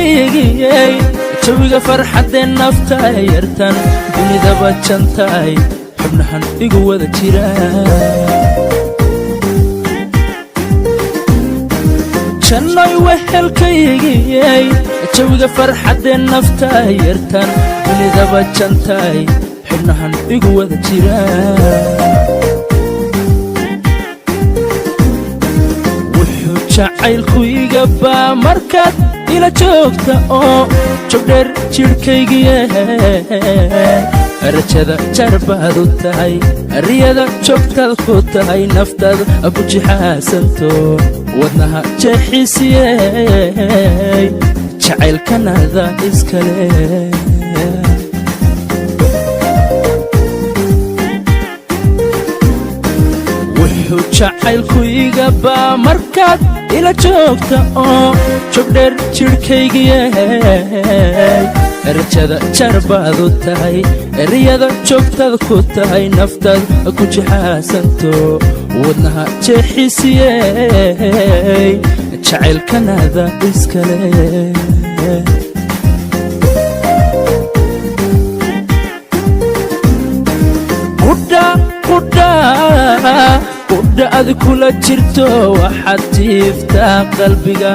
wehelkaygiyey jawiga farxadeen nafta yartan dunidaba jantay xubnahan igu wada jira jannoy wehelkaygiyey jawiga farxadeen nafta yartan dunidaba jantay xubnahan igu wada jira jacaylku iga baa markaad ila joogta oo jogdheer jidhkaygiye rajada jarbaad u tahay riyada joogtaad ku tahay naftaad ku jixaasanto wadnaha jeexisiyey jacaylkanada iskale jacaylku iga baa markaad ila joogta oo jogdheer jidhkaygiye rajada jarbaad u tahay riyada joogtaad ku tahay naftaad ku jixaasanto wadnaha jeexisiyey jacaylkanada iskale qudha adi kula jirto waxaad tiiftaa qalbiga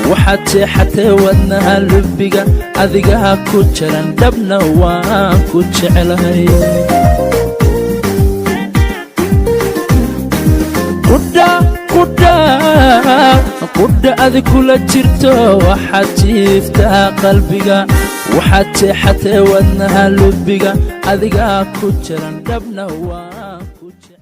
waxaad jeexatay wadnaha lubbiga adigaa ku jiran dhabna waan ku jeclahay qudha adi kula jirto waxaad tiiftaa qalbiga waxaad jeexatay wadnaha lubbiga adigaa ku jiran dhabna waan ku jeclahay